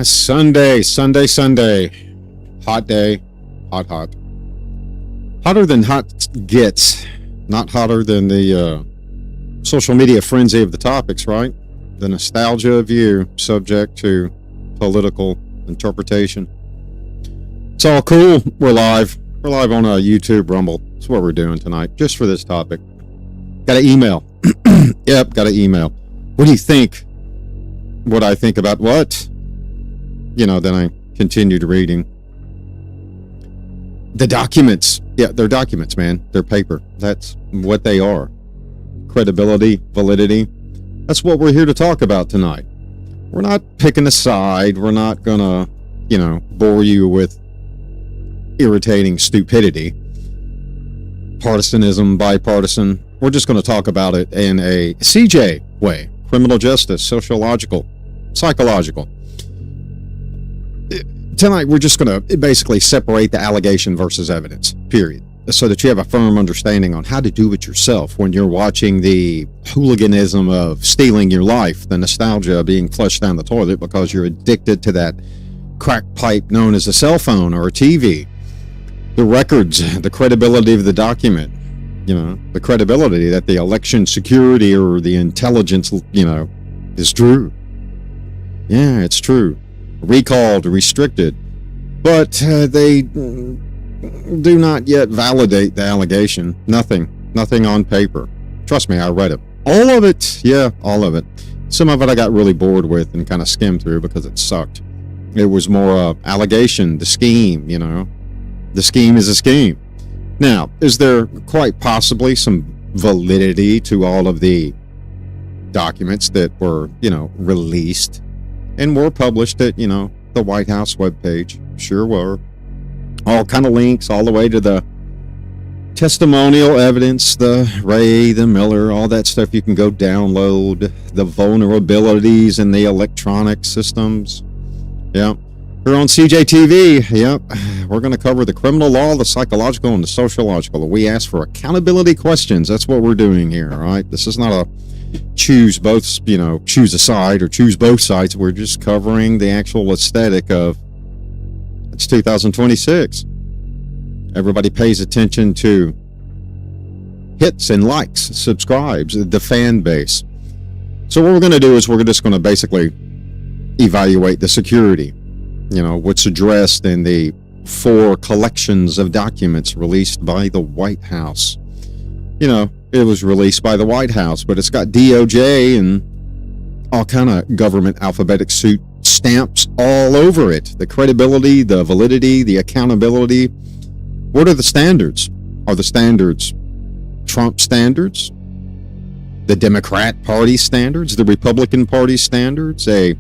Sunday. Hot day. Hot. Hotter than hot gets. Not hotter than the social media frenzy of the topics, right? The nostalgia of you, subject to political interpretation. It's all cool. We're live. We're live on YouTube, Rumble. That's what we're doing tonight, just for this topic. Got an email. Yep, got an email. What do you think? What I think about what? Then I continued reading. The documents. Yeah, they're documents, man. They're paper. That's what they are. Credibility, validity. That's what we're here to talk about tonight. We're not picking a side. We're not gonna, bore you with irritating stupidity. Partisanism, bipartisan. We're just going to talk about it in a CJ way. Criminal justice, sociological, psychological. Tonight, we're just going to basically separate the allegation versus evidence, period. So that you have a firm understanding on how to do it yourself when you're watching the hooliganism of stealing your life, the nostalgia of being flushed down the toilet because you're addicted to that crack pipe known as a cell phone or a TV. The records, the credibility of the document, the credibility that the election security or the intelligence, is true. Yeah, it's true. Recalled, restricted. But they do not yet validate the allegation. Nothing on paper. Trust me, I read it. All of it. Yeah, all of it. Some of it I got really bored with and kind of skimmed through because it sucked. It was more allegation, the scheme, The scheme is a scheme. Now, is there quite possibly some validity to all of the documents that were, released and were published at, the White House webpage? Sure were. All kind of links all the way to the testimonial evidence, the Ray, the Miller, all that stuff you can go download, the vulnerabilities in the electronic systems. Yeah. Here on CJTV, yep, we're going to cover the criminal law, the psychological, and the sociological. We ask for accountability questions. That's what we're doing here, all right? This is not a choose a side or choose both sides. We're just covering the actual aesthetic of, it's 2026. Everybody pays attention to hits and likes, subscribes, the fan base. So what we're going to do is we're just going to basically evaluate the security. What's addressed in the 4 collections of documents released by the White House. It was released by the White House, but it's got DOJ and all kind of government alphabetic soup stamps all over it. The credibility, the validity, the accountability. What are the standards? Are the standards Trump standards? The Democrat Party standards? The Republican Party standards? A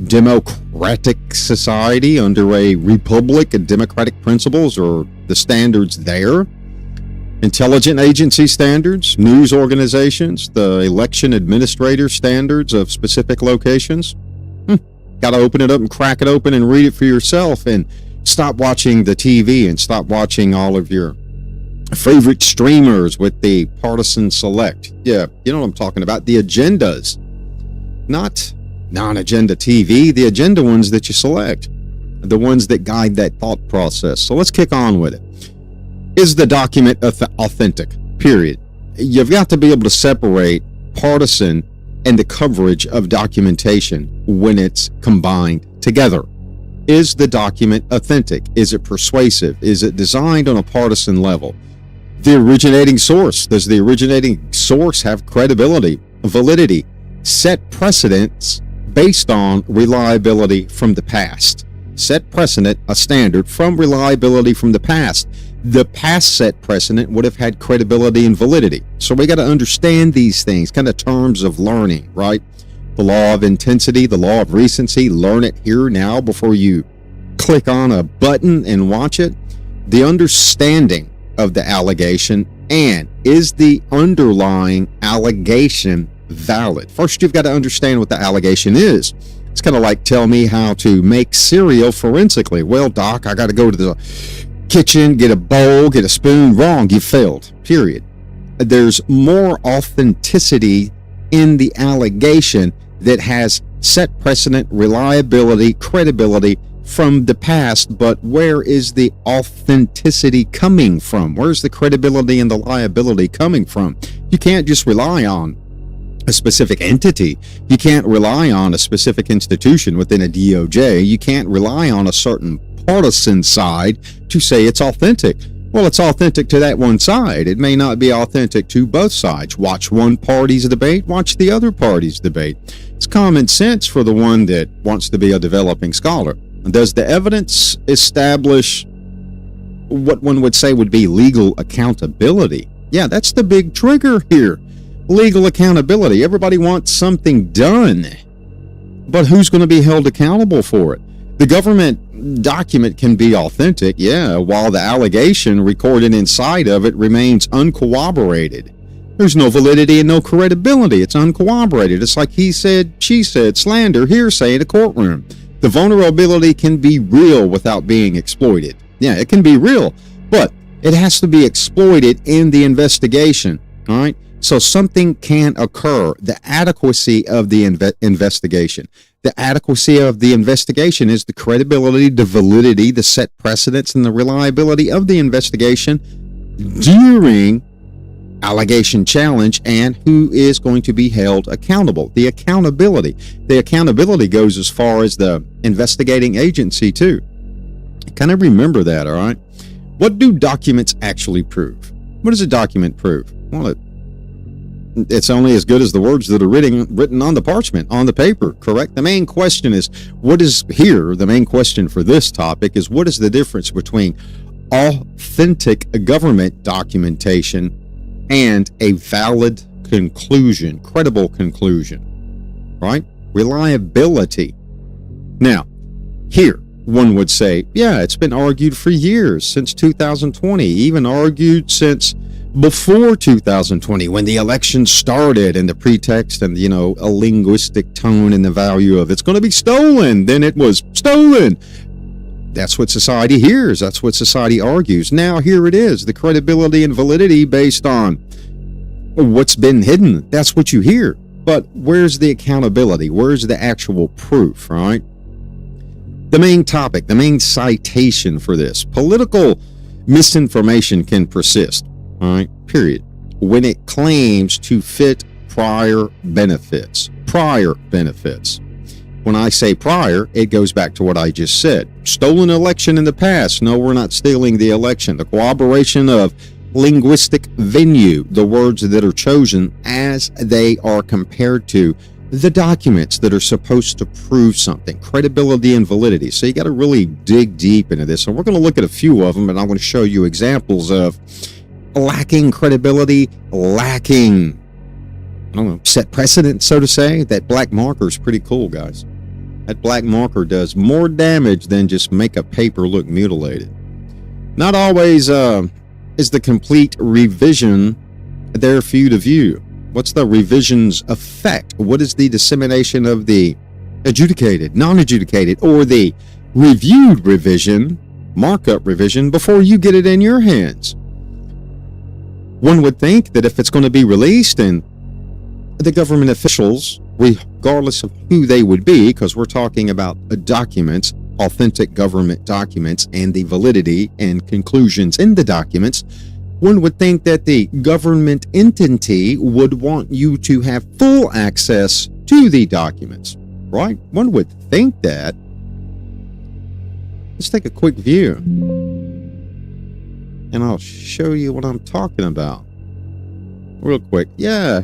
democratic society under a republic and democratic principles, or the standards there? Intelligence agency standards, news organizations, the election administrator standards of specific locations. Got to open it up and crack it open and read it for yourself, and stop watching the TV and stop watching all of your favorite streamers with the partisan select. Yeah, you know what I'm talking about. The agendas, not non-agenda TV, the agenda ones that you select, the ones that guide that thought process. So let's kick on with it. Is the document authentic? Period. You've got to be able to separate partisan and the coverage of documentation when it's combined together. Is the document authentic? Is it persuasive? Is it designed on a partisan level? The originating source. Does the originating source have credibility, validity, set precedents based on reliability from the past? Set precedent, a standard from reliability from the past. The past set precedent would have had credibility and validity. So we got to understand these things, kind of terms of learning, right? The law of intensity, the law of recency. Learn it here now before you click on a button and watch it. The understanding of the allegation, and is the underlying allegation valid? First, you've got to understand what the allegation is. It's kind of like tell me how to make cereal forensically. Well, Doc, I got to go to the kitchen, get a bowl, get a spoon. Wrong, you failed, period. There's more authenticity in the allegation that has set precedent, reliability, credibility from the past, but where is the authenticity coming from? Where's the credibility and the liability coming from? You can't just rely on a specific entity. You can't rely on a specific institution within a DOJ. You can't rely on a certain partisan side to say it's authentic. Well, it's authentic to that one side. It may not be authentic to both sides. Watch one party's debate, watch the other party's debate. It's common sense for the one that wants to be a developing scholar. Does the evidence establish what one would say would be legal accountability? Yeah, that's the big trigger here. Legal accountability. Everybody wants something done, but who's going to be held accountable for it? The government document can be authentic, yeah, while the allegation recorded inside of it remains uncorroborated. There's no validity and no credibility. It's uncorroborated. It's like he said, she said, slander, hearsay in a courtroom. The vulnerability can be real without being exploited. Yeah, it can be real, but it has to be exploited in the investigation, all right? So something can occur. The adequacy of the investigation. The adequacy of the investigation is the credibility, the validity, the set precedents, and the reliability of the investigation during allegation challenge, and who is going to be held accountable. The accountability goes as far as the investigating agency too. Kind of remember that, all right? What do documents actually prove? What does a document prove? Well, it's only as good as the words that are written on the parchment, on the paper, correct? The main question is, the main question for this topic is, what is the difference between authentic government documentation and a valid conclusion, credible conclusion, right? Reliability. Now, here, one would say, yeah, it's been argued for years, since 2020, even argued since before 2020, when the election started, and the pretext and, a linguistic tone and the value of it's going to be stolen, then it was stolen. That's what society hears. That's what society argues. Now here it is, the credibility and validity based on what's been hidden. That's what you hear. But where's the accountability? Where's the actual proof, right? The main topic, the main citation for this, political misinformation can persist, all right, period, when it claims to fit prior benefits. Prior benefits. When I say prior, it goes back to what I just said. Stolen election in the past. No, we're not stealing the election. The corroboration of linguistic venue, the words that are chosen as they are compared to the documents that are supposed to prove something, credibility and validity. So you got to really dig deep into this. And we're going to look at a few of them, and I'm going to show you examples of lacking credibility, lacking, set precedent, so to say. That black marker is pretty cool, guys. That black marker does more damage than just make a paper look mutilated. Not always is the complete revision there for you to view. What's the revision's effect? What is the dissemination of the adjudicated, non-adjudicated, or the reviewed revision, markup revision, before you get it in your hands? One would think that if it's going to be released, and the government officials, regardless of who they would be, because we're talking about documents, authentic government documents, and the validity and conclusions in the documents, one would think that the government entity would want you to have full access to the documents, right? One would think that. Let's take a quick view, and I'll show you what I'm talking about real quick. Yeah.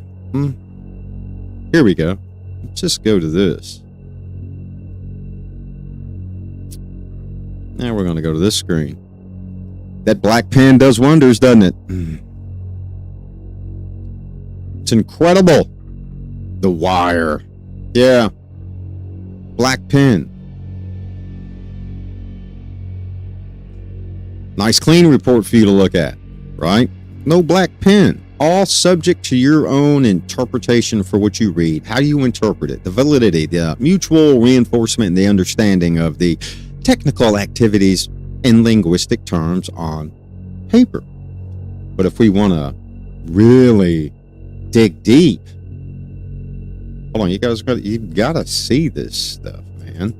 Here we go. Let's just go to this. Now we're going to go to this screen. That black pen does wonders, doesn't it? It's incredible. The Wire. Yeah. Black pen. Nice clean report for you to look at, right? No black pen. All subject to your own interpretation for what you read, how you interpret it, the validity, the mutual reinforcement, and the understanding of the technical activities in linguistic terms on paper. But if we want to really dig deep, Hold on, you gotta see this stuff, man.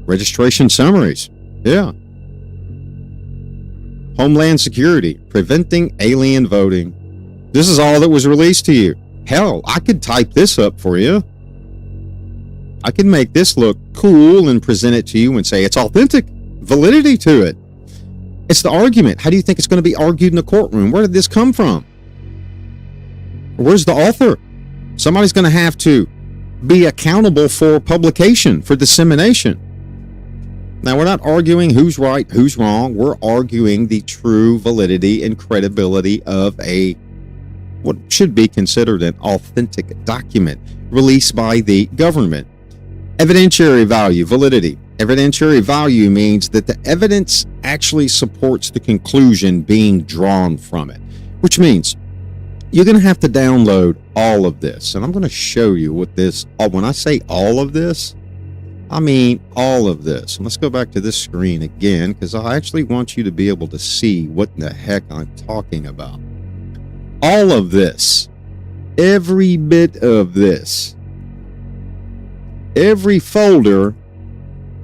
Registration summaries. Yeah. Homeland Security, preventing alien voting. This is all that was released to you. Hell, I could type this up for you. I can make this look cool and present it to you and say it's authentic. Validity to it. It's the argument. How do you think it's going to be argued in the courtroom? Where did this come from? Where's the author? Somebody's going to have to be accountable for publication, for dissemination. Now, we're not arguing who's right, who's wrong. We're arguing the true validity and credibility of what should be considered an authentic document released by the government. Evidentiary value, validity. Evidentiary value means that the evidence actually supports the conclusion being drawn from it, which means you're going to have to download all of this. And I'm going to show you what this, when I say all of this, I mean all of this. And let's go back to this screen again, because I actually want you to be able to see what in the heck I'm talking about. All of this, every bit of this, every folder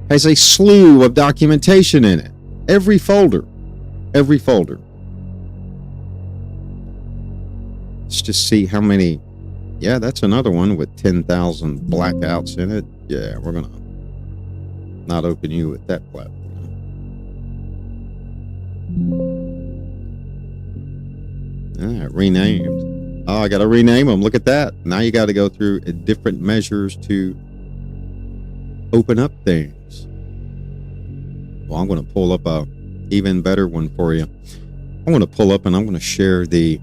has a slew of documentation in it. Every folder. Let's just see how many. Yeah, that's another one with 10,000 blackouts in it. Yeah, we're going to not open you with that platform. Renamed. Oh, I got to rename them. Look at that. Now you got to go through different measures to open up things. Well, I'm going to pull up a even better one for you. I'm going to pull up and I'm going to share the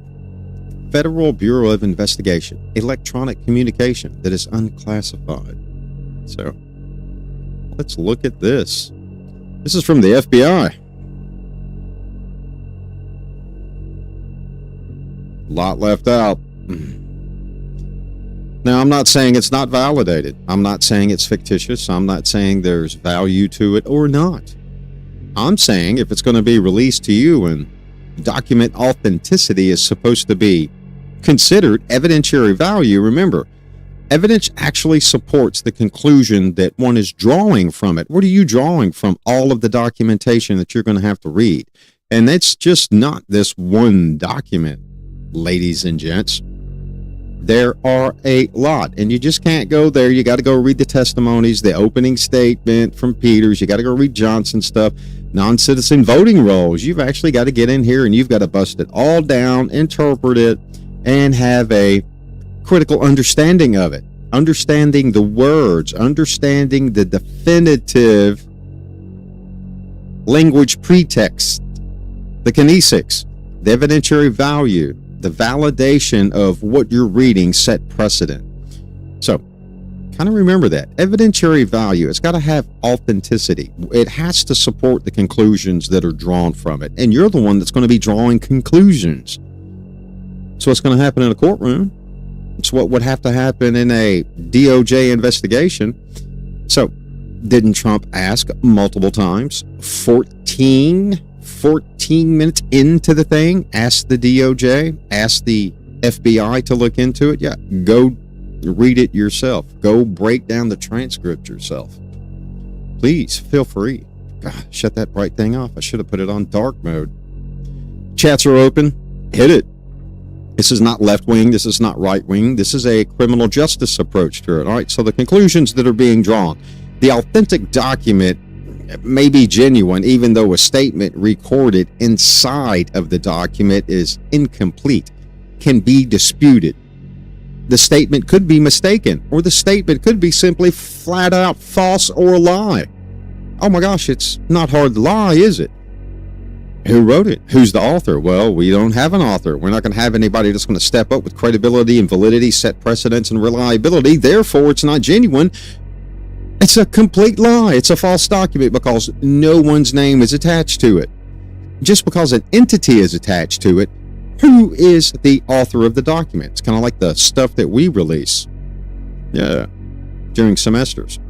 Federal Bureau of Investigation electronic communication that is unclassified. So let's look at this. This is from the FBI. Lot left out. Now, I'm not saying it's not validated. I'm not saying it's fictitious. I'm not saying there's value to it or not. I'm saying if it's going to be released to you and document authenticity is supposed to be considered evidentiary value, remember, evidence actually supports the conclusion that one is drawing from it. What are you drawing from all of the documentation that you're going to have to read? And it's just not this one document, ladies and gents. There are a lot, and you just can't go there. You got to go read the testimonies, the opening statement from Peters. You got to go read Johnson stuff, non-citizen voting rolls. You've actually got to get in here and you've got to bust it all down, interpret it, and have a critical understanding of it. Understanding the words, understanding the definitive language pretext, the kinesics, the evidentiary value, the validation of what you're reading set precedent. So kind of remember that. Evidentiary value, it's got to have authenticity. It has to support the conclusions that are drawn from it. And you're the one that's going to be drawing conclusions. So what's going to happen in a courtroom? It's what would have to happen in a DOJ investigation. So didn't Trump ask multiple times, 14 minutes into the thing, ask the DOJ, ask the FBI to look into it? Yeah, go read it yourself. Go break down the transcript yourself. Please, feel free. God, shut that bright thing off. I should have put it on dark mode. Chats are open. Hit it. This is not left wing. This is not right wing. This is a criminal justice approach to it. All right, so the conclusions that are being drawn. The authentic document may be genuine, even though a statement recorded inside of the document is incomplete, can be disputed. The statement could be mistaken, or the statement could be simply flat out false or a lie. Oh my gosh, it's not hard to lie, is it? Who wrote it? Who's the author? Well, we don't have an author. We're not going to have anybody that's going to step up with credibility and validity, set precedence and reliability. Therefore, it's not genuine. It's a complete lie. It's a false document because no one's name is attached to it. Just because an entity is attached to it, who is the author of the document? It's kind of like the stuff that we release, during semesters.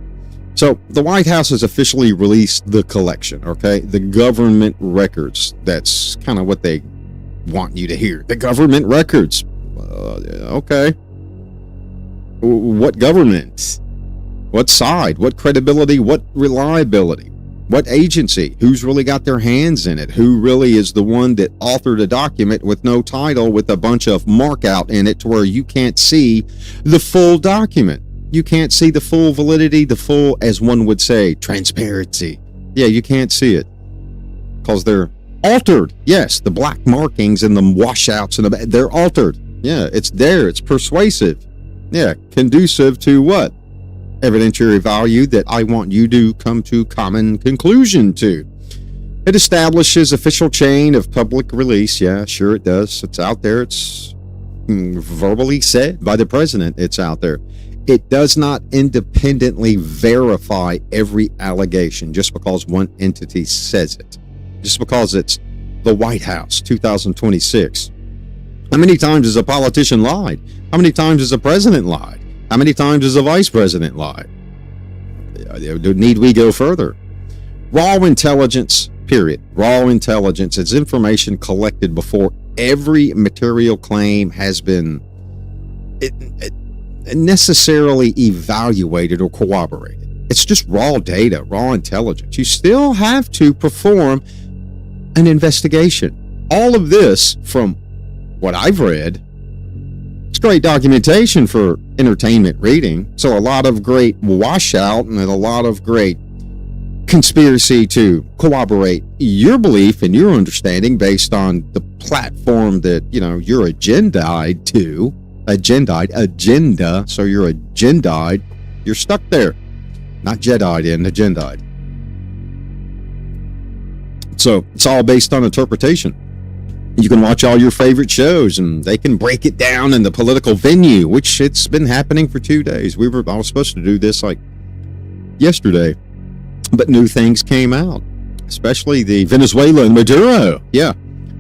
So the White House has officially released the collection, okay? The government records. That's kind of what they want you to hear. The government records. Okay. What government? What side? What credibility? What reliability? What agency? Who's really got their hands in it? Who really is the one that authored a document with no title, with a bunch of mark out in it to where you can't see the full document? You can't see the full validity, the full, as one would say, transparency. Yeah, you can't see it because they're altered. Yes, the black markings and the washouts and they're altered. Yeah, it's there. It's persuasive. Yeah, conducive to what? Evidentiary value that I want you to come to common conclusion to. It establishes official chain of public release. Yeah, sure it does. It's out there. It's verbally said by the president. It's out there. It does not independently verify every allegation just because one entity says it. Just because it's the White House, 2026. How many times has a politician lied? How many times has a president lied? How many times has a vice president lied? Need we go further? Raw intelligence, period. Raw intelligence is information collected before every material claim has been necessarily evaluated or corroborated. It's just raw data, raw intelligence. You still have to perform an investigation. All of this, from what I've read, it's great documentation for entertainment reading. So a lot of great washout and a lot of great conspiracy to corroborate your belief and your understanding based on the platform that, you're agendized to. Agenda. So you're agendized. You're stuck there. Not Jedi'd in, agendized. So it's all based on interpretation. You can watch all your favorite shows and they can break it down in the political venue, which it's been happening for 2 days. I was supposed to do this like yesterday, but new things came out, especially the Venezuela and Maduro. Yeah,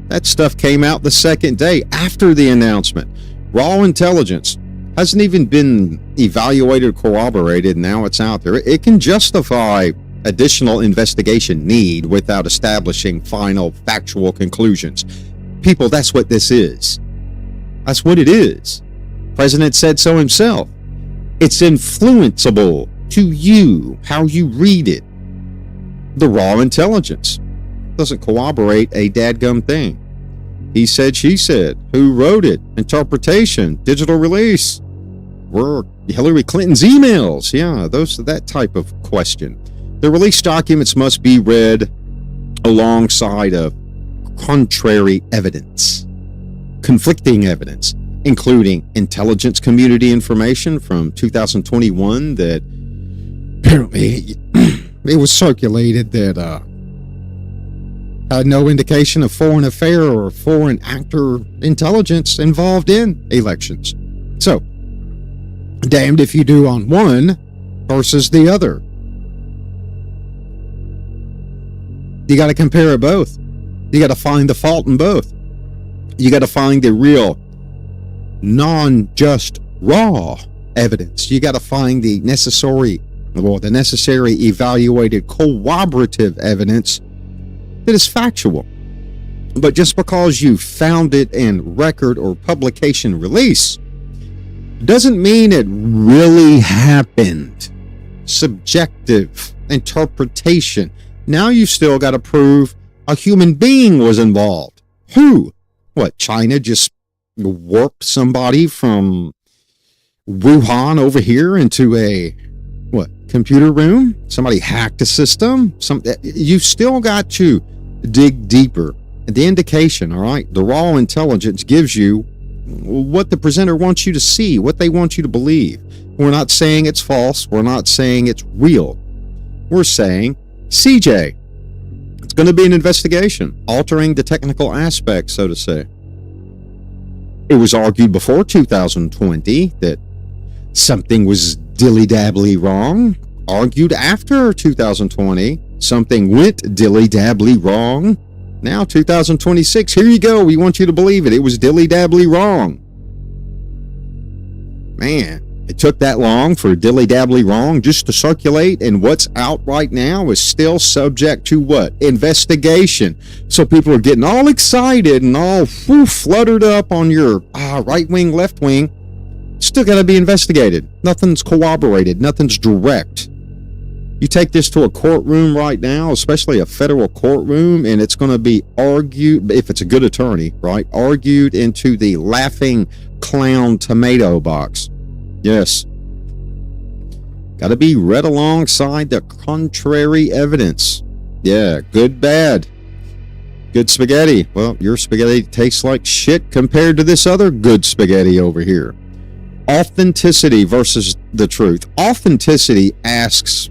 that stuff came out the second day after the announcement. Raw intelligence hasn't even been evaluated, corroborated. Now it's out there. It can justify additional investigation need without establishing final factual conclusions. People, that's what this is. That's what it is. President said so himself. It's influenceable to you, how you read it. The raw intelligence doesn't corroborate a dadgum thing. He said, she said. Who wrote it? Interpretation, digital release. Were Hillary Clinton's emails? Yeah, that type of question. The release documents must be read alongside of contrary evidence, conflicting evidence, including intelligence community information from 2021 that apparently it was circulated that had no indication of foreign affair or foreign actor intelligence involved in elections. So, damned if you do on one versus the other. You got to compare it both. You got to find the fault in both. You got to find the real non-just raw evidence. You got to find the necessary evaluated corroborative evidence that is factual. But just because you found it in record or publication release doesn't mean it really happened. Subjective interpretation. Now you still got to prove a human being was involved. Who? What, China just warped somebody from Wuhan over here into a computer room? Somebody hacked a system? You've still got to dig deeper. The indication, all right? The raw intelligence gives you what the presenter wants you to see, what they want you to believe. We're not saying it's false. We're not saying it's real. We're saying, CJ, it's going to be an investigation, altering the technical aspects, so to say. It was argued before 2020 that something was dilly-dabbly wrong. Argued after 2020, something went dilly-dabbly wrong. Now 2026, here you go. We want you to believe it. It was dilly-dabbly wrong. Man, It took that long for dilly-dabbly wrong just to circulate, and what's out right now is still subject to what? Investigation. So people are getting all excited and all fluttered up on your right wing, left wing. Still got to be investigated. Nothing's corroborated. Nothing's direct. You take this to a courtroom right now, especially a federal courtroom, and it's going to be argued, if it's a good attorney, right? Argued into the laughing clown tomato box. Yes. Got to be read alongside the contrary evidence. Yeah, good, bad. Good spaghetti. Well, your spaghetti tastes like shit compared to this other good spaghetti over here. Authenticity versus the truth. Authenticity asks,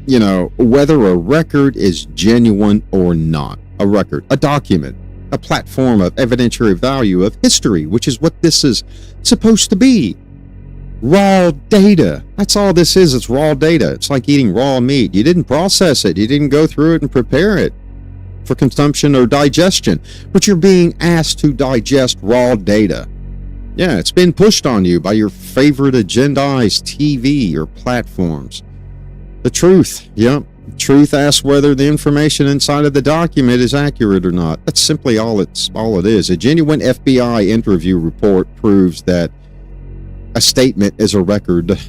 whether a record is genuine or not. A record, a document, a platform of evidentiary value of history, which is what this is supposed to be. Raw data. That's all this is. It's raw data. It's like eating raw meat. You didn't process it. You didn't go through it and prepare it for consumption or digestion, but you're being asked to digest raw data. Yeah, it's been pushed on you by your favorite agendized TV or platforms. The truth. Yep. Truth asks whether the information inside of the document is accurate or not. That's simply all it is. A genuine FBI interview report proves that a statement is a record.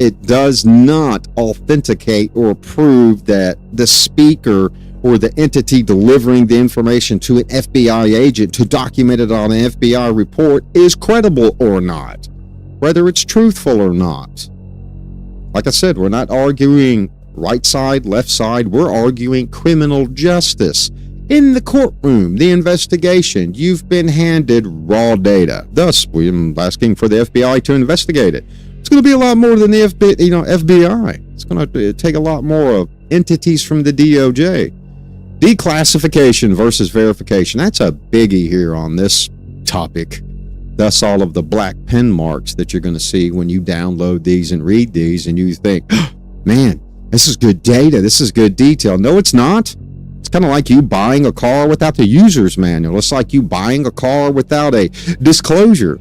It does not authenticate or prove that the speaker or the entity delivering the information to an FBI agent to document it on an FBI report is credible or not, whether it's truthful or not. Like I said, we're not arguing right side, left side. We're arguing criminal justice. In the courtroom, the investigation, you've been handed raw data. Thus, we're asking for the FBI to investigate it. It's going to be a lot more than the FBI. It's going to take a lot more of entities from the DOJ. Declassification versus verification. That's a biggie here on this topic. Thus, all of the black pen marks that you're going to see when you download these and read these, and you think, oh, man, this is good data. This is good detail. No, it's not. It's kind of like you buying a car without the user's manual. It's like you buying a car without a disclosure,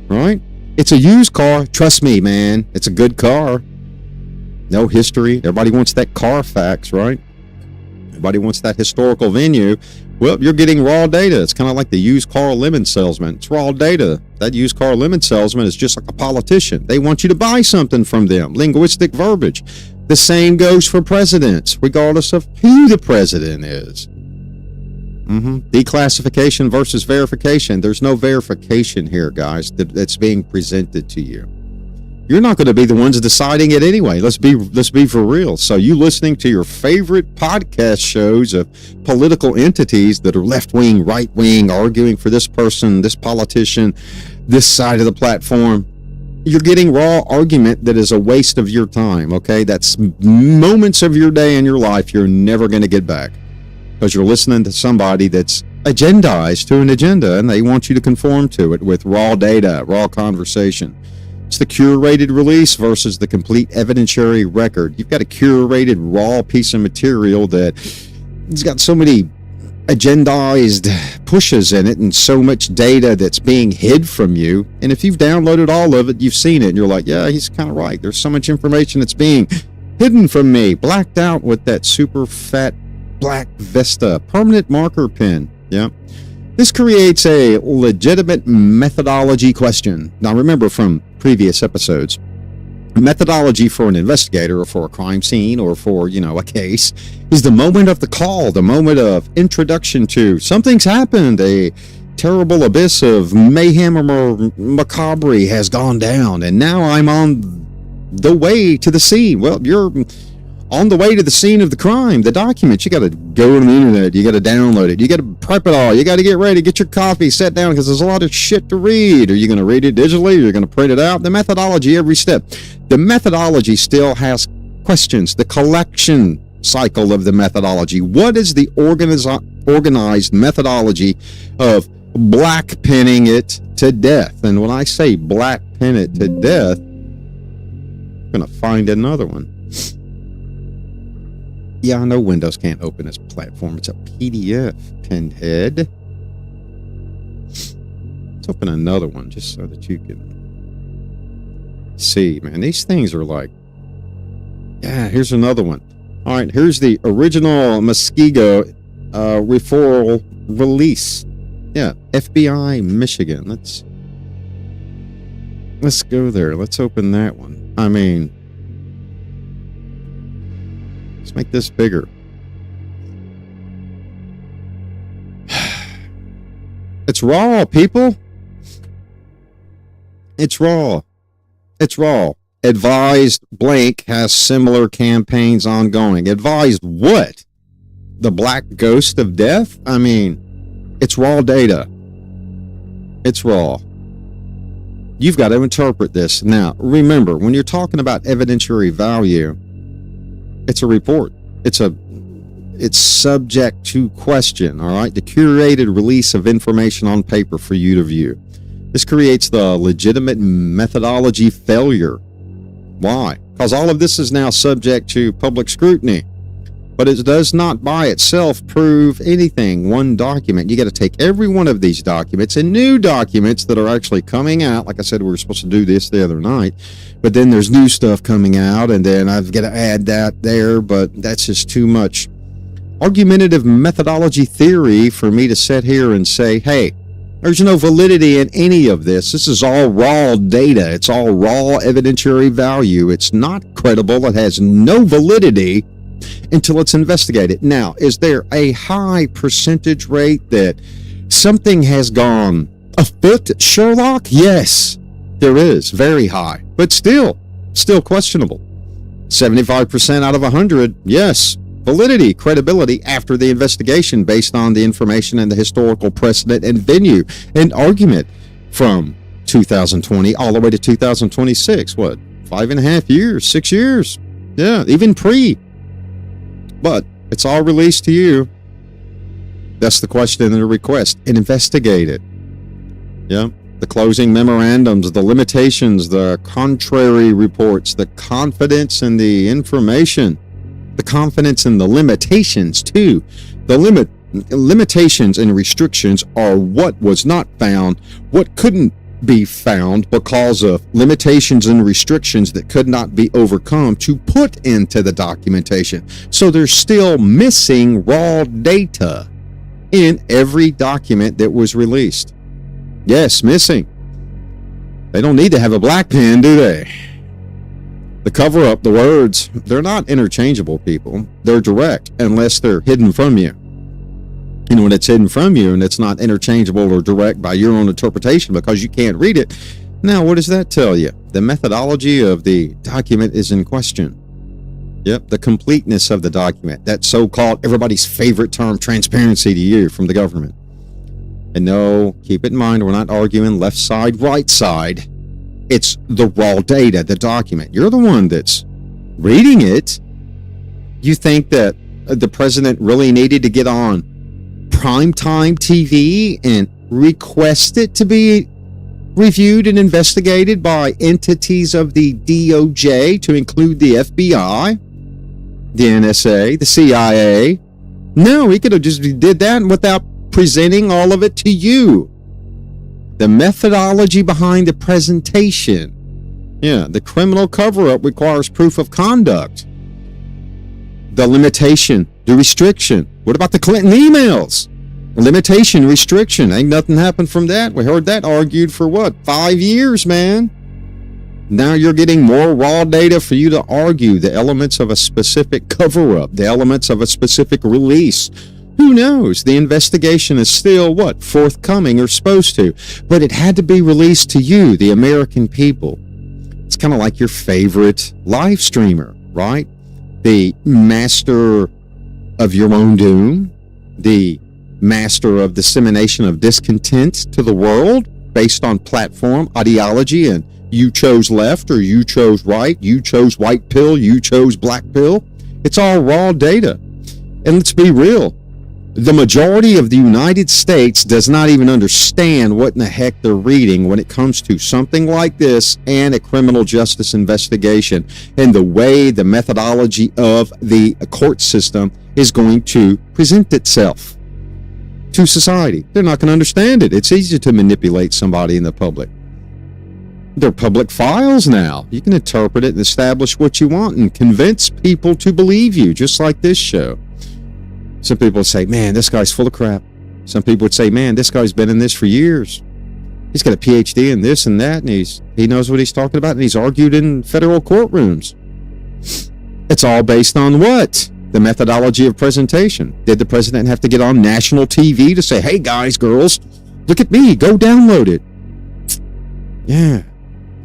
right? It's a used car. Trust me, man. It's a good car. No history. Everybody wants that Carfax, right? Everybody wants that historical venue. Well, you're getting raw data. It's kind of like the used car lemon salesman. It's raw data. That used car lemon salesman is just like a politician. They want you to buy something from them. Linguistic verbiage. The same goes for presidents, regardless of who the president is. Declassification versus verification. There's no verification here, guys, that's being presented to you. You're not going to be the ones deciding it anyway. Let's be for real. So you listening to your favorite podcast shows of political entities that are left-wing, right-wing, arguing for this person, this politician, this side of the platform, you're getting raw argument that is a waste of your time, okay? That's moments of your day in your life you're never going to get back because you're listening to somebody that's agendized to an agenda and they want you to conform to it with raw data, raw conversation. It's the curated release versus the complete evidentiary record. You've got a curated raw piece of material that it's got so many agendized pushes in it and so much data that's being hid from you. And if you've downloaded all of it, you've seen it and you're like, yeah, he's kind of right. There's so much information that's being hidden from me, blacked out with that super fat black Vista permanent marker pen. Yeah. This creates a legitimate methodology question. Now remember from previous episodes, methodology for an investigator or for a crime scene or for, a case is the moment of the call, the moment of introduction to something's happened, a terrible abyss of mayhem or macabre has gone down, and now I'm on the way to the scene. Well, you're on the way to the scene of the crime, the documents. You got to go on the internet. You got to download it. You got to prep it all. You got to get ready, get your coffee, sit down, because there's a lot of shit to read. Are you going to read it digitally? Are you going to print it out? The methodology, every step. The methodology still has questions. The collection cycle of the methodology. What is the organized methodology of black penning it to death? And when I say black pen it to death, I'm going to find another one. Yeah, I know Windows can't open this platform. It's a PDF, pinhead. Let's open another one just so that you can See, man, these things are like, yeah, here's another one. All right, here's the original Muskego referral release. Yeah, FBI, Michigan. Let's go there. Let's open that one. I mean, let's make this bigger. It's raw, people. It's raw. It's raw. Advised blank has similar campaigns ongoing. Advised what? The black ghost of death? I mean, it's raw data. It's raw. You've got to interpret this. Now, remember, when you're talking about evidentiary value, it's a report. It's subject to question, all right? The curated release of information on paper for you to view. This creates the legitimate methodology failure. Why? Because all of this is now subject to public scrutiny. But it does not by itself prove anything. One document, you got to take every one of these documents and new documents that are actually coming out. Like I said, we were supposed to do this the other night, but then there's new stuff coming out, and then I've got to add that there, but that's just too much argumentative methodology theory for me to sit here and say, hey, there's no validity in any of this. This is all raw data. It's all raw evidentiary value. It's not credible. It has no validity until it's investigated. Now, is there a high percentage rate that something has gone afoot, Sherlock? Yes, there is. Very high. But still questionable. 75% out of 100, yes. Validity, credibility after the investigation based on the information and the historical precedent and venue and argument from 2020 all the way to 2026. What, 5.5 years, 6 years? Yeah, even pre. But it's all released to you. That's the question and the request. And investigate it. Yeah. The closing memorandums, the limitations, the contrary reports, the confidence in the information, the confidence in the limitations too. The limitations and restrictions are what was not found, what couldn't be found because of limitations and restrictions that could not be overcome to put into the documentation. So there's still missing raw data in every document that was released. Yes, missing. They don't need to have a black pen, do they? The cover up, the words, they're not interchangeable, people. They're direct unless they're hidden from you. And when it's hidden from you and it's not interchangeable or direct by your own interpretation because you can't read it, now what does that tell you? The methodology of the document is in question. Yep, the completeness of the document, that so-called everybody's favorite term, transparency to you from the government. And no, keep it in mind, we're not arguing left side, right side. It's the raw data, the document. You're the one that's reading it. You think that the president really needed to get on primetime TV and request it to be reviewed and investigated by entities of the DOJ, to include the FBI, the NSA, the CIA? No, he could have just did that without presenting all of it to you. The methodology behind the presentation. Yeah, the criminal cover-up requires proof of conduct. The limitation, the restriction. What about the Clinton emails? Limitation, restriction. Ain't nothing happened from that. We heard that argued for what? 5 years, man. Now you're getting more raw data for you to argue the elements of a specific cover-up, the elements of a specific release. Who knows? The investigation is still, what, forthcoming or supposed to. But it had to be released to you, the American people. It's kind of like your favorite live streamer, right? The master of your own doom, the master of dissemination of discontent to the world based on platform, ideology, and you chose left or you chose right, you chose white pill, you chose black pill. It's all raw data. And let's be real. The majority of the United States does not even understand what in the heck they're reading when it comes to something like this and a criminal justice investigation and the way the methodology of the court system is going to present itself to society. They're not going to understand it. It's easy to manipulate somebody in the public. They're public files now. You can interpret it and establish what you want and convince people to believe you, just like this show. Some people would say, man, this guy's full of crap. Some people would say, man, this guy's been in this for years. He's got a PhD in this and that, and he knows what he's talking about, and he's argued in federal courtrooms. It's all based on what? The methodology of presentation. Did the president have to get on national TV to say, hey, guys, girls, look at me, go download it? Yeah.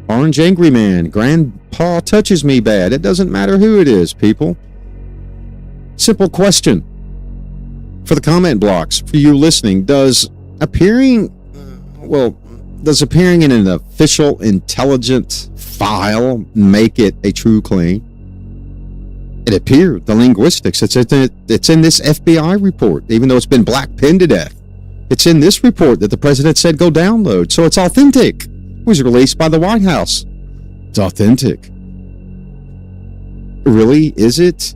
Orange Angry Man, Grandpa touches me bad. It doesn't matter who it is, people. Simple question. For the comment blocks, for you listening, does appearing in an official intelligence file make it a true claim? It appeared, the linguistics, it's in this FBI report, even though it's been black pinned to death. It's in this report that the president said go download, so it's authentic. It was released by the White House. It's authentic. Really, is it?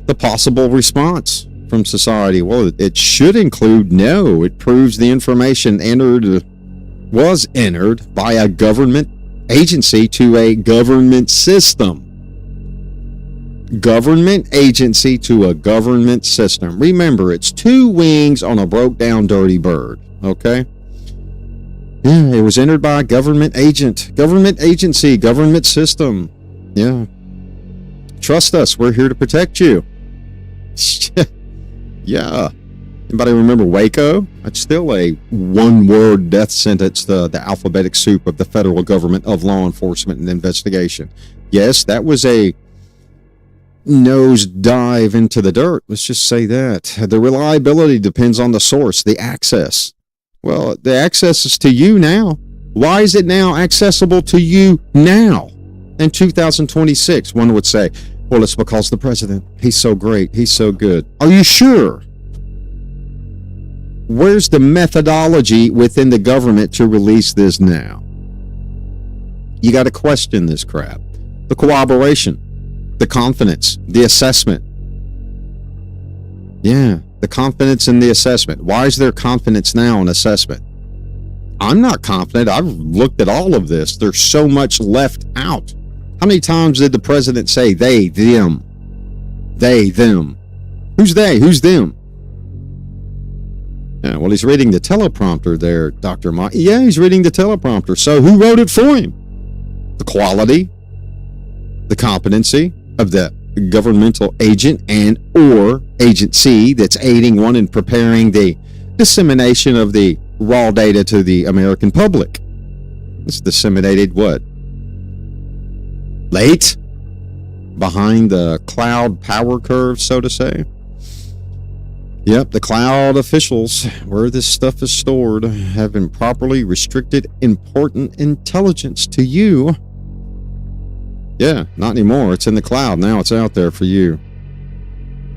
The possible response from society, well, it should include no. It proves the information was entered by a government agency to a government system. Government agency to a government system. Remember, it's two wings on a broke down dirty bird. Okay? Yeah, it was entered by a government agent, government agency, government system. Yeah. Trust us, we're here to protect you. Yeah. Anybody remember Waco? It's still a one-word death sentence, the alphabetic soup of the federal government of law enforcement and investigation. Yes, that was a nose dive into the dirt. Let's just say that. The reliability depends on the source, the access. Well, the access is to you now. Why is it now accessible to you now in 2026? One would say, well, it's because the president, he's so great, he's so good. Are you sure? Where's the methodology within the government to release this now? You got to question this crap. The corroboration, the confidence, the assessment. Yeah, the confidence in the assessment. Why is there confidence now in assessment? I'm not confident. I've looked at all of this. There's so much left out. How many times did the president say they, them? They, them. Who's they? Who's them? Yeah, well, he's reading the teleprompter there, Dr. Mike. Yeah, he's reading the teleprompter. So who wrote it for him? The quality, the competency of the governmental agent and or agency that's aiding one in preparing the dissemination of the raw data to the American public. It's disseminated what? Late? Behind the cloud power curve, so to say? Yep, the cloud officials, where this stuff is stored, have improperly restricted important intelligence to you. Yeah, not anymore. It's in the cloud. Now it's out there for you.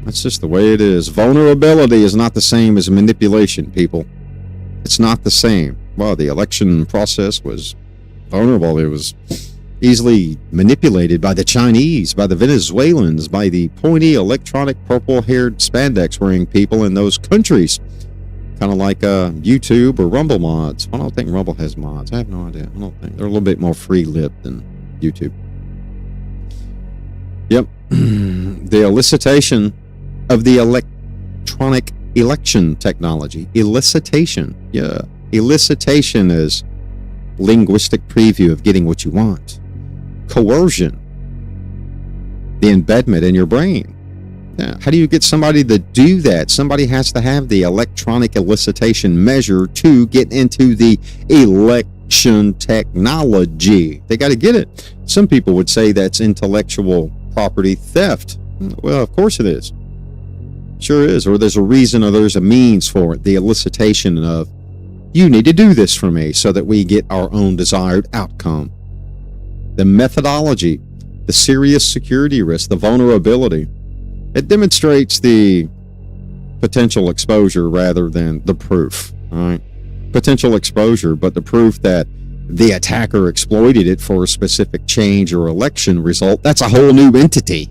That's just the way it is. Vulnerability is not the same as manipulation, people. It's not the same. Well, the election process was vulnerable. It was easily manipulated by the Chinese, by the Venezuelans, by the pointy electronic purple-haired spandex-wearing people in those countries. Kind of like YouTube or Rumble mods. I don't think Rumble has mods. I have no idea. I don't think. They're a little bit more free-lipped than YouTube. Yep. The elicitation of the electronic election technology. Elicitation. Yeah. Elicitation is linguistic preview of getting what you want. Coercion. The embedment in your brain. Now, how do you get somebody to do that? Somebody has to have the electronic elicitation measure to get into the election technology. They got to get it. Some people would say that's intellectual property theft. Well, of course it is. Sure is. Or there's a reason or there's a means for it. The elicitation of, you need to do this for me so that we get our own desired outcome. The methodology, the serious security risk, the vulnerability, it demonstrates the potential exposure rather than the proof. All right, potential exposure, but the proof that the attacker exploited it for a specific change or election result, that's a whole new entity.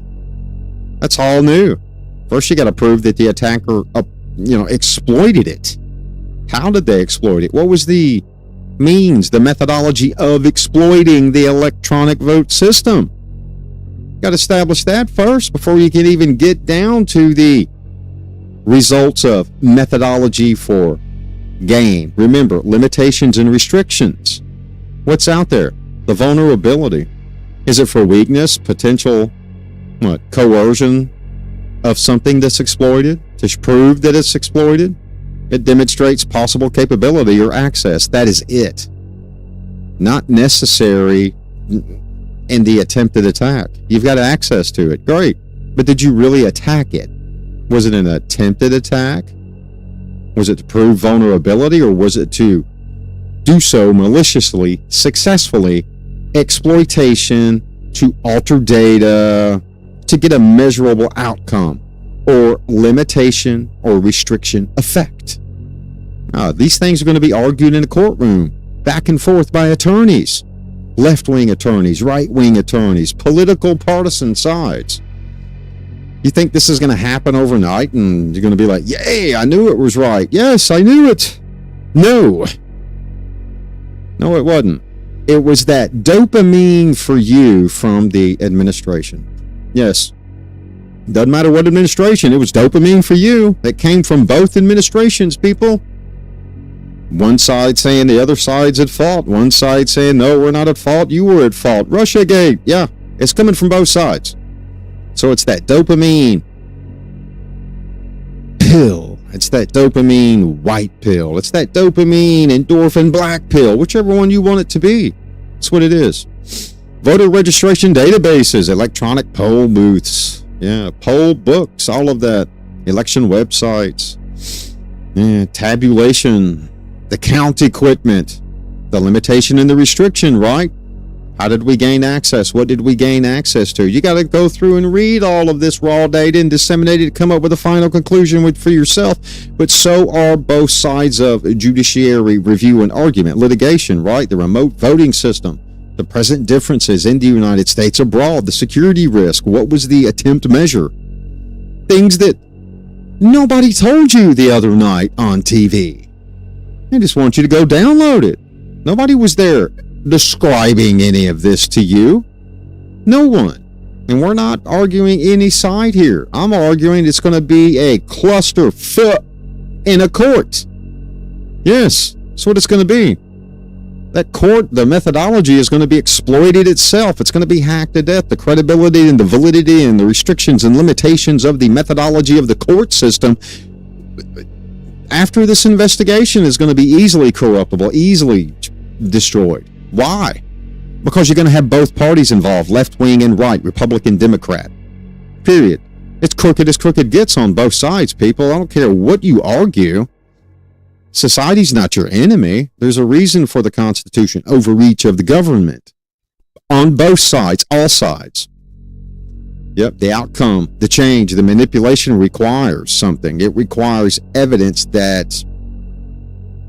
That's all new. First, you got to prove that the attacker, exploited it. How did they exploit it? What was the means, the methodology of exploiting the electronic vote system. Got to establish that first before you can even get down to the results of methodology for gain. Remember, limitations and restrictions. What's out there? The vulnerability. Is it for weakness, potential, coercion of something that's exploited to prove that it's exploited? It demonstrates possible capability or access. That is it. Not necessary in the attempted attack. You've got access to it. Great. But did you really attack it? Was it an attempted attack? Was it to prove vulnerability, or was it to do so maliciously, successfully, exploitation, to alter data, to get a measurable outcome, or limitation or restriction effect? These things are going to be argued in a courtroom, back and forth by attorneys, left-wing attorneys, right-wing attorneys, political partisan sides. You think this is going to happen overnight and you're going to be like, yay, I knew it was right. Yes, I knew it. No, it wasn't. It was that dopamine for you from the administration. Yes. Doesn't matter what administration, it was dopamine for you that came from both administrations, people. One side saying the other side's at fault. One side saying, no, we're not at fault. You were at fault. Russiagate. Yeah, it's coming from both sides. So it's that dopamine pill. It's that dopamine white pill. It's that dopamine endorphin black pill, whichever one you want it to be. That's what it is. Voter registration databases, electronic poll booths, poll books, all of that. Election websites, tabulation, the count equipment, the limitation and the restriction, right? How did we gain access? What did we gain access to? You got to go through and read all of this raw data and disseminate it to come up with a final conclusion for yourself. But so are both sides of judiciary review and argument. Litigation, right? The remote voting system, the present differences in the United States abroad, the security risk. What was the attempt measure? Things that nobody told you the other night on TV. I just want you to go download it. Nobody was there describing any of this to you. No one. And we're not arguing any side here. I'm arguing it's going to be a clusterfuck in a court. Yes, that's what it's going to be. That court, the methodology is going to be exploited itself. It's going to be hacked to death. The credibility and the validity and the restrictions and limitations of the methodology of the court system after this investigation is going to be easily corruptible, easily destroyed. Why? Because you're going to have both parties involved, left wing and right, Republican, Democrat. Period. It's crooked as crooked gets on both sides, people. I don't care what you argue. Society's not your enemy. There's a reason for the Constitution, overreach of the government. On both sides, all sides. Yep, the outcome, the change, the manipulation requires something. It requires evidence that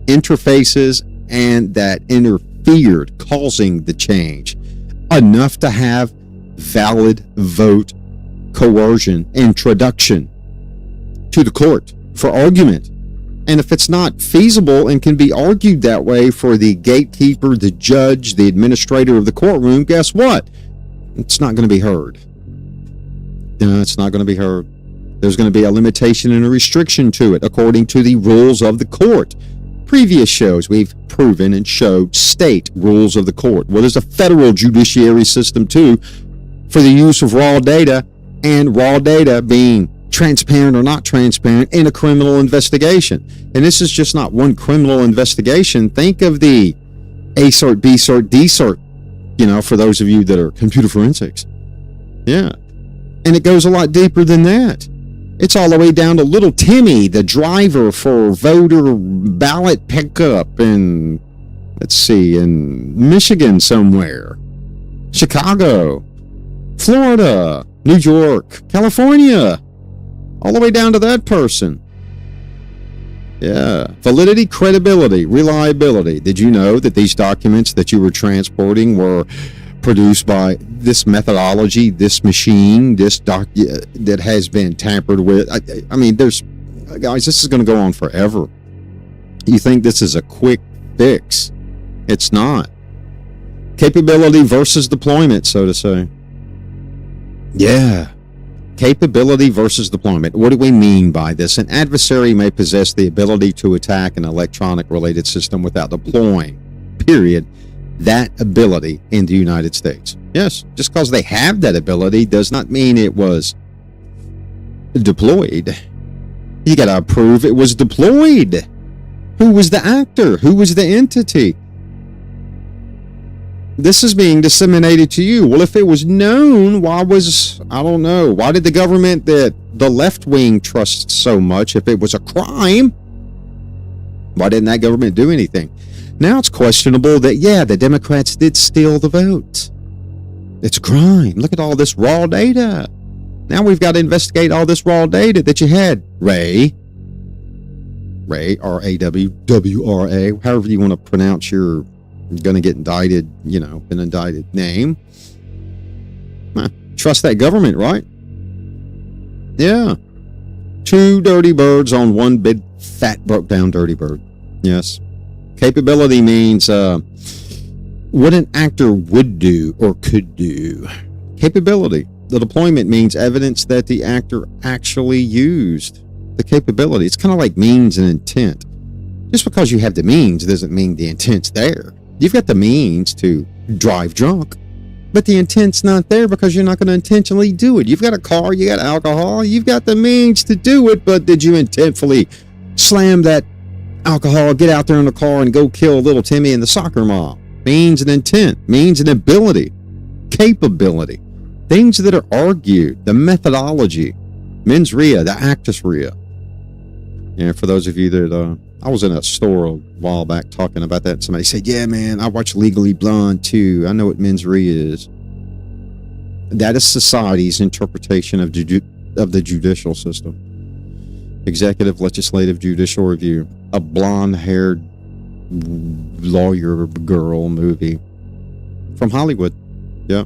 interfaces and that interfered, causing the change. Enough to have valid vote coercion introduction to the court for argument. And if it's not feasible and can be argued that way for the gatekeeper, the judge, the administrator of the courtroom, guess what? It's not going to be heard. No, it's not going to be heard. There's going to be a limitation and a restriction to it according to the rules of the court. Previous shows, we've proven and showed state rules of the court. Well, there's a federal judiciary system, too, for the use of raw data, and raw data being transparent or not transparent in a criminal investigation. And this is just not one criminal investigation. Think of the A cert, B cert, D cert, for those of you that are computer forensics. Yeah. And it goes a lot deeper than that. It's all the way down to little Timmy, the driver for voter ballot pickup in, in Michigan somewhere, Chicago, Florida, New York, California, all the way down to that person. Yeah. Validity, credibility, reliability. Did you know that these documents that you were transporting were produced by this methodology, this machine, that has been tampered with? I mean, guys, this is going to go on forever. You think this is a quick fix? It's not. Capability versus deployment, so to say. Yeah. Capability versus deployment. What do we mean by this? An adversary may possess the ability to attack an electronic-related system without deploying, period, that ability in the United States. Yes, just because they have that ability does not mean it was deployed. You got to prove it was deployed. Who was the actor? Who was the entity? This is being disseminated to you. Well, if it was known, why did the government, the left wing, trust so much? If it was a crime, why didn't that government do anything? Now it's questionable that, yeah, the Democrats did steal the vote. It's a crime. Look at all this raw data. Now we've got to investigate all this raw data that you had. Ray, R-A-W-W-R-A, however you want to pronounce your going to get indicted, an indicted name. Trust that government, right? Yeah. Two dirty birds on one big, fat, broke down dirty bird. Yes. Capability means what an actor would do or could do. Capability. The deployment means evidence that the actor actually used the capability. It's kind of like means and intent. Just because you have the means doesn't mean the intent's there. You've got the means to drive drunk, but the intent's not there because you're not going to intentionally do it. You've got a car, you got alcohol, you've got the means to do it, but did you intentfully slam that alcohol, get out there in the car and go kill little Timmy and the soccer mom? Means and intent, means and ability, capability, things that are argued, the methodology, mens rea, the actus rea. For those of you that, I was in a store a while back talking about that. Somebody said, yeah, man, I watch Legally Blonde too. I know what mens rea is. That is society's interpretation of the judicial system. Executive, legislative, judicial review. A blonde-haired lawyer girl movie from Hollywood. Yeah.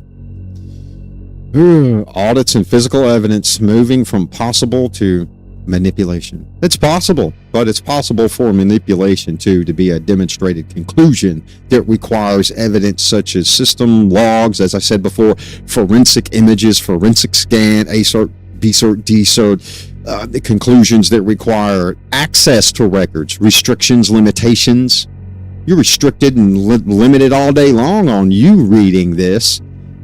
Audits and physical evidence moving from possible to manipulation. It's possible, but it's possible for manipulation to be a demonstrated conclusion that requires evidence such as system logs, as I said before, forensic images, forensic scan, A-cert, B-cert, D-cert, the conclusions that require access to records, restrictions, limitations. You're restricted and limited all day long on you reading this.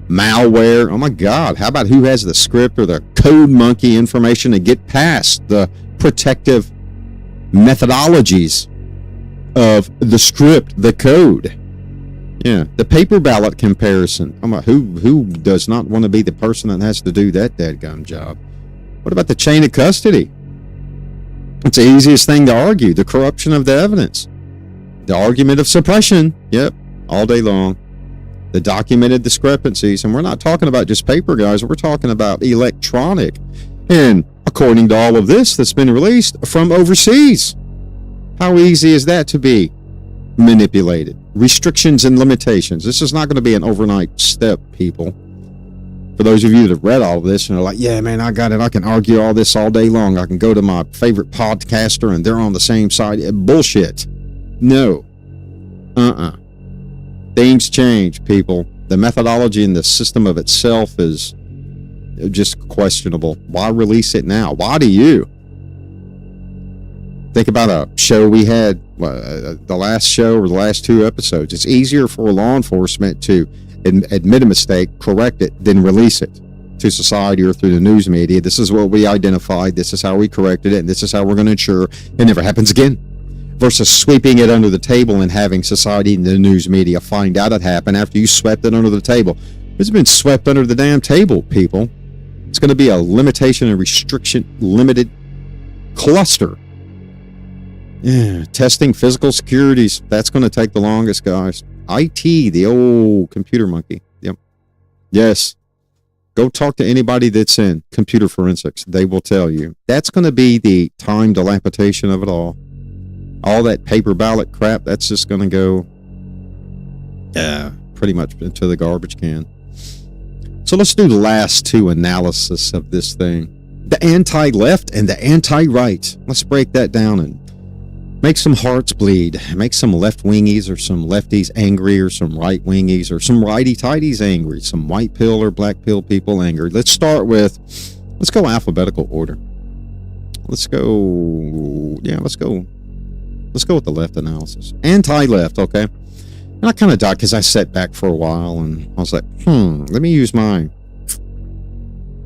Malware. Oh my God. How about who has the script or the code monkey information to get past the protective methodologies of the script, the code? Yeah. The paper ballot comparison. I'm like, who does not want to be the person that has to do that dadgum job? What about the chain of custody? It's the easiest thing to argue. The corruption of the evidence. The argument of suppression. Yep. All day long. The documented discrepancies, and we're not talking about just paper, guys. We're talking about electronic. And according to all of this that's been released from overseas, how easy is that to be manipulated? Restrictions and limitations. This is not going to be an overnight step, people. For those of you that have read all of this and are like, yeah, man, I got it. I can argue all this all day long. I can go to my favorite podcaster and they're on the same side. Bullshit. No. Things change, people. The methodology and the system of itself is just questionable. Why release it now? Why do you? Think about a show we had, the last show or the last two episodes. It's easier for law enforcement to admit a mistake, correct it, then release it to society or through the news media. This is what we identified. This is how we corrected it. And this is how we're going to ensure it never happens again. Versus sweeping it under the table and having society and the news media find out it happened after you swept it under the table. It's been swept under the damn table, people. It's going to be a limitation and restriction, limited cluster. Yeah, testing physical securities. That's going to take the longest, guys. IT, the old computer monkey. Yep. Yes. Go talk to anybody that's in computer forensics. They will tell you. That's going to be the time dilapidation of it all. All that paper ballot crap, that's just going to go pretty much into the garbage can. So let's do the last two analysis of this thing. The anti-left and the anti-right. Let's break that down and Make some hearts bleed. Make some left-wingies or some lefties angry, or some right-wingies or some righty-tighties angry, some white pill or black pill people angry. Let's go alphabetical order. Let's go with the left analysis. Anti-left, okay? And I kind of died because I sat back for a while and I was like, let me use my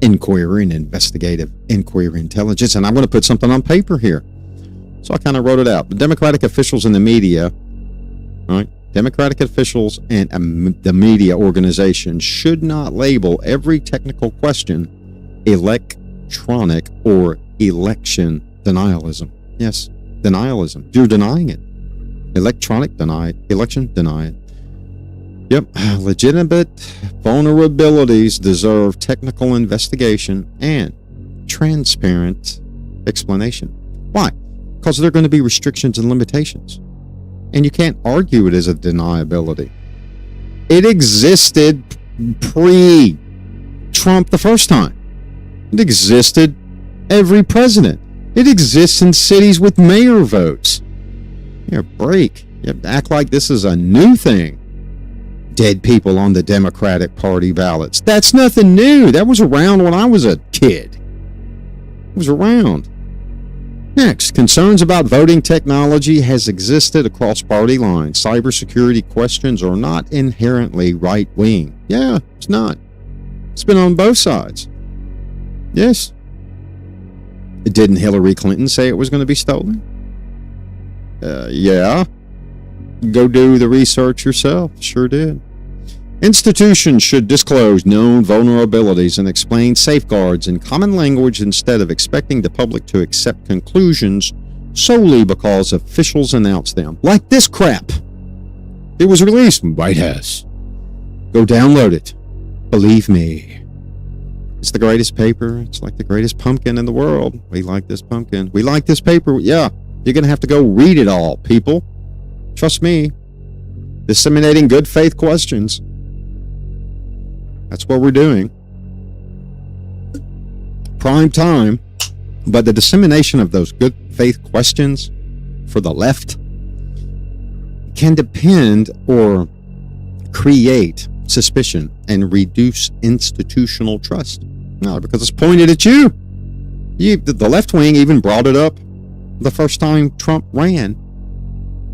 inquiry and investigative inquiry intelligence, and I'm going to put something on paper here. So I kind of wrote it out. The Democratic officials in the media, all right, Democratic officials and the media organization should not label every technical question electronic or election denialism. Yes, denialism. You're denying it. Electronic, deny it. Election, deny it. Yep, legitimate vulnerabilities deserve technical investigation and transparent explanation. Why? Because there are going to be restrictions and limitations. And you can't argue it as a deniability. It existed pre-Trump the first time. It existed every president. It exists in cities with mayor votes. Break. Act like this is a new thing. Dead people on the Democratic Party ballots. That's nothing new. That was around when I was a kid. It was around. Next, concerns about voting technology has existed across party lines. Cybersecurity questions are not inherently right-wing. Yeah, it's not. It's been on both sides. Yes. Didn't Hillary Clinton say it was going to be stolen? Yeah. Go do the research yourself. Sure did. Institutions should disclose known vulnerabilities and explain safeguards in common language instead of expecting the public to accept conclusions solely because officials announce them. Like this crap. It was released from White House. Go download it. Believe me. It's the greatest paper. It's like the greatest pumpkin in the world. We like this pumpkin. We like this paper. Yeah, you're going to have to go read it all, people. Trust me. Disseminating good faith questions. That's what we're doing. Prime time. But the dissemination of those good faith questions for the left can depend or create suspicion and reduce institutional trust. No, because it's pointed at you. The left wing even brought it up the first time Trump ran.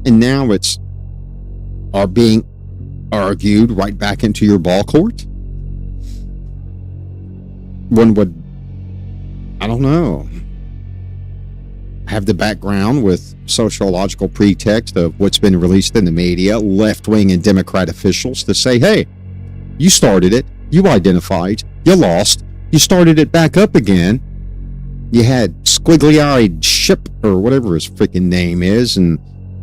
And now it's being argued right back into your ball court. One would, I don't know, have the background with sociological pretext of what's been released in the media, left-wing and Democrat officials to say, hey, you started it, you identified, you lost, you started it back up again. You had squiggly-eyed Ship, or whatever his freaking name is, and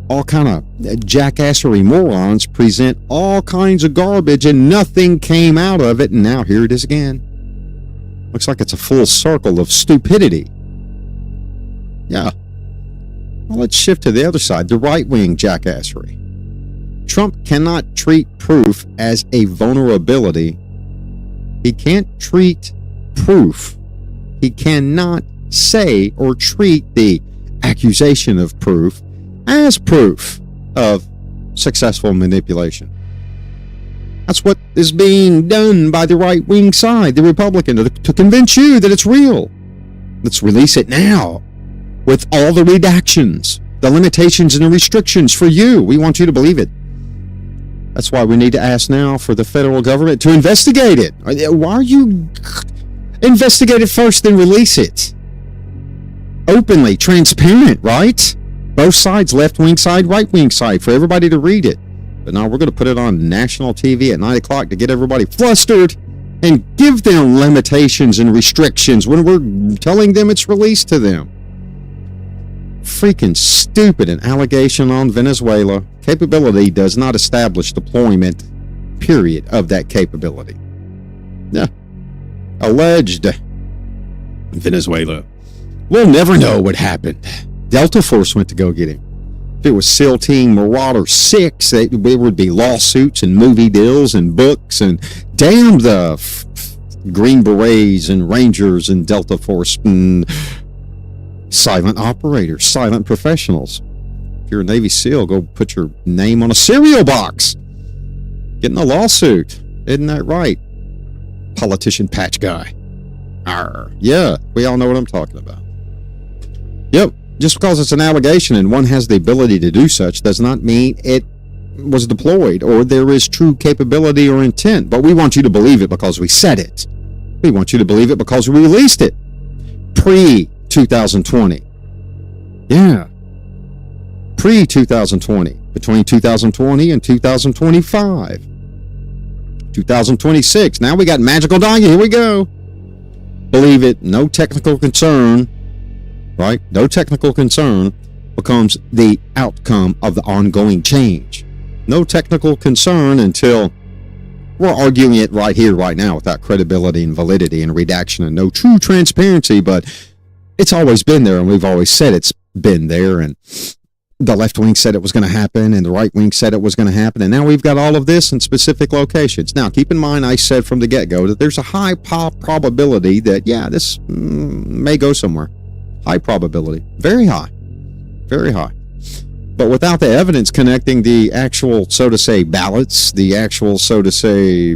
all kind of jackassery morons present all kinds of garbage and nothing came out of it, and now here it is again. Looks like it's a full circle of stupidity. Yeah. Well, let's shift to the other side, the right-wing jackassery. Trump cannot treat proof as a vulnerability. He can't treat proof. He cannot say or treat the accusation of proof as proof of successful manipulation. That's what is being done by the right-wing side, the Republican, to convince you that it's real. Let's release it now with all the redactions, the limitations and the restrictions for you. We want you to believe it. That's why we need to ask now for the federal government to investigate it. Why are you investigate it first, then release it? Openly, transparent, right? Both sides, left-wing side, right-wing side, for everybody to read it. But now we're going to put it on national TV at 9 o'clock to get everybody flustered and give them limitations and restrictions when we're telling them it's released to them. Freaking stupid. An allegation on Venezuela. Capability does not establish deployment, period, of that capability. Yeah. Alleged. Venezuela. We'll never know what happened. Delta Force went to go get him. If it was SEAL Team Marauder 6, there would be lawsuits and movie deals and books, and damn the Green Berets and Rangers and Delta Force and silent operators, silent professionals. If you're a Navy SEAL, go put your name on a cereal box. Get in a lawsuit. Isn't that right? Politician patch guy. Arr. Yeah, we all know what I'm talking about. Yep. Just because it's an allegation and one has the ability to do such does not mean it was deployed or there is true capability or intent. But we want you to believe it because we said it. We want you to believe it because we released it. Pre-2020. Yeah. Pre-2020. Between 2020 and 2025. 2026. Now we got magical document. Here we go. Believe it. No technical concern. Right? No technical concern becomes the outcome of the ongoing change. No technical concern until we're arguing it right here, right now, without credibility and validity and redaction and no true transparency. But it's always been there, and we've always said it's been there. And the left wing said it was going to happen, and the right wing said it was going to happen. And now we've got all of this in specific locations. Now, keep in mind, I said from the get-go that there's a high probability that, yeah, this may go somewhere. High probability. Very high. Very high. But without the evidence connecting the actual, so to say, ballots, the actual, so to say,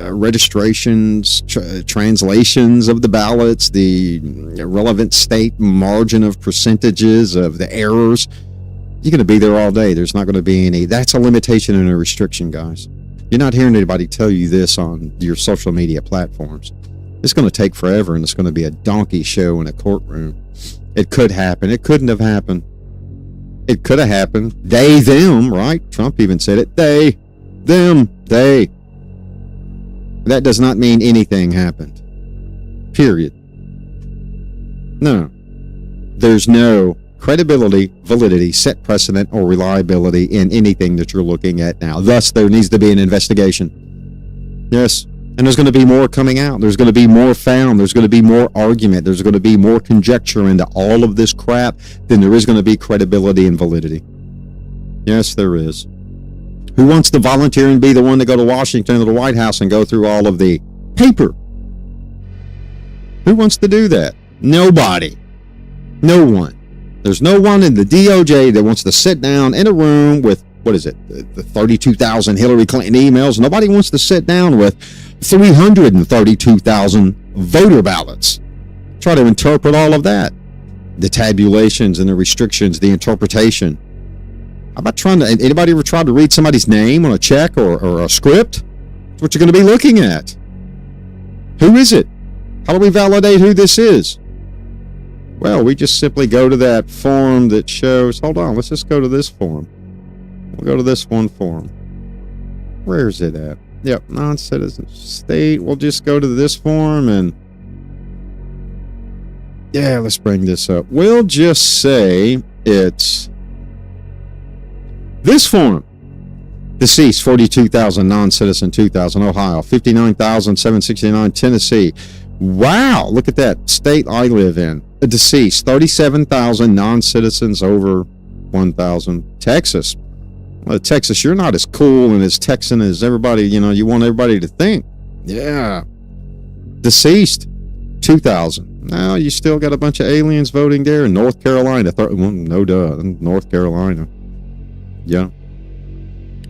registrations, translations of the ballots, the relevant state margin of percentages of the errors, you're going to be there all day. There's not going to be any. That's a limitation and a restriction, guys. You're not hearing anybody tell you this on your social media platforms. It's going to take forever, and it's going to be a donkey show in a courtroom. It could happen. It couldn't have happened. It could have happened. They, them, right? Trump even said it. They, them, they. That does not mean anything happened. Period. No. There's no credibility, validity, set precedent, or reliability in anything that you're looking at now. Thus, there needs to be an investigation. Yes. And there's going to be more coming out. There's going to be more found. There's going to be more argument. There's going to be more conjecture into all of this crap than there is going to be credibility and validity. Yes, there is. Who wants to volunteer and be the one to go to Washington or the White House and go through all of the paper? Who wants to do that? Nobody. No one. There's no one in the DOJ that wants to sit down in a room with, what is it, the 32,000 Hillary Clinton emails. Nobody wants to sit down with 332,000 voter ballots. Try to interpret all of that. The tabulations and the restrictions, the interpretation. How about anybody ever tried to read somebody's name on a check or a script? That's what you're going to be looking at. Who is it? How do we validate who this is? Well, we just simply go to that form that shows, hold on, let's just go to this form. We'll go to this one form. Where is it at? Yep, non-citizen state. We'll just go to this form and yeah, let's bring this up. We'll just say it's this form. Deceased, 42,000, non-citizen, 2,000, Ohio, 59,769, Tennessee. Wow, look at that state I live in. A deceased, 37,000, non-citizens, over 1,000, Texas. Well, Texas, you're not as cool and as Texan as everybody, you want everybody to think. Yeah. Deceased, 2,000. Now, you still got a bunch of aliens voting there in North Carolina. No duh, North Carolina. Yeah.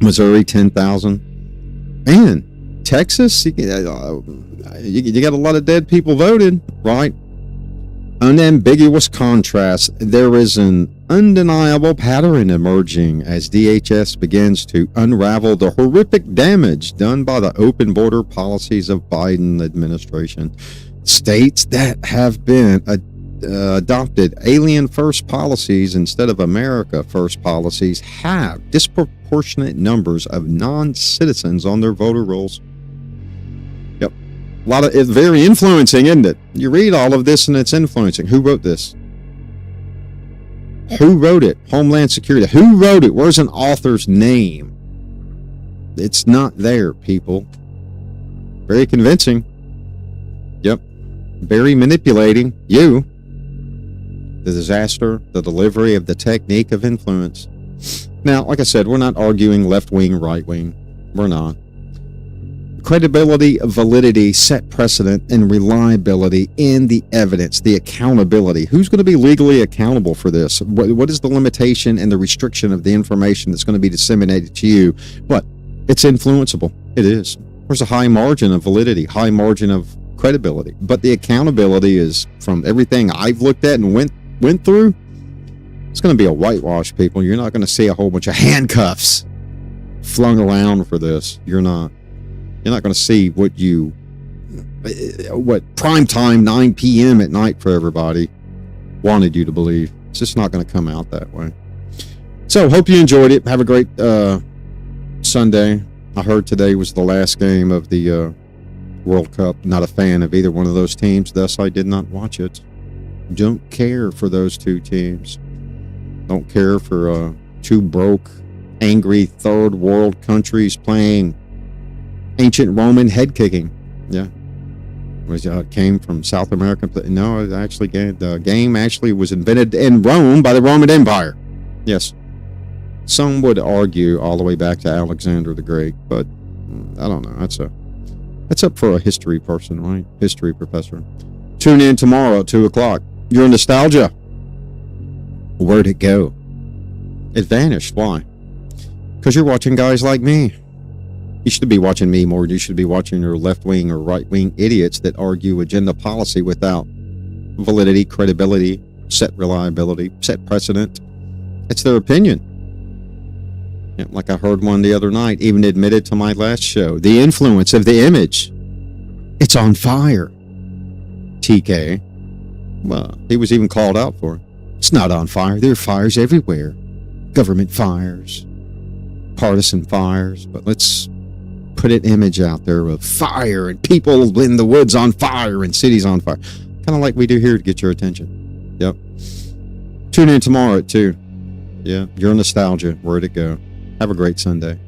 Missouri, 10,000. And Texas, you got a lot of dead people voted, right? Unambiguous contrast. There is an undeniable pattern emerging as DHS begins to unravel the horrific damage done by the open border policies of Biden administration. States that have been adopted alien first policies instead of America first policies have disproportionate numbers of non-citizens on their voter rolls. It's very influencing, isn't it? You read all of this and it's influencing. Who wrote this? Who wrote it? Homeland Security. Who wrote it? Where's an author's name? It's not there, people. Very convincing. Yep. Very manipulating. You. The disaster, the delivery of the technique of influence. Now, like I said, we're not arguing left wing, right wing. We're not. Credibility, validity, set precedent, and reliability in the evidence, the accountability. Who's going to be legally accountable for this? What is the limitation and the restriction of the information that's going to be disseminated to you? But it's influenceable. It is. There's a high margin of validity, high margin of credibility. But the accountability is, from everything I've looked at and went through, it's going to be a whitewash, people. You're not going to see a whole bunch of handcuffs flung around for this. You're not going to see what prime time 9 p.m. at night for everybody wanted you to believe. It's just not going to come out that way. So hope you enjoyed it. Have a great Sunday. I heard today was the last game of the World Cup. Not a fan of either one of those teams, thus I did not watch it. Don't care for those two teams. Don't care for two broke, angry third world countries playing ancient Roman head kicking. Yeah. It came from South America. No, the game actually was invented in Rome by the Roman Empire. Yes. Some would argue all the way back to Alexander the Great, but I don't know. That's up for a history person, right? History professor. Tune in tomorrow at 2 o'clock. Your nostalgia. Where'd it go? It vanished. Why? Because you're watching guys like me. You should be watching me more. You should be watching your left-wing or right-wing idiots that argue agenda policy without validity, credibility, set reliability, set precedent. It's their opinion. Yeah, like I heard one the other night, even admitted to my last show, the influence of the image. It's on fire. TK. Well, he was even called out for it. It's not on fire. There are fires everywhere. Government fires, partisan fires, but let's put an image out there of fire and people in the woods on fire and cities on fire. Kind of like we do here to get your attention. Yep. Tune in tomorrow at 2. Yeah, your nostalgia. Where'd it go? Have a great Sunday.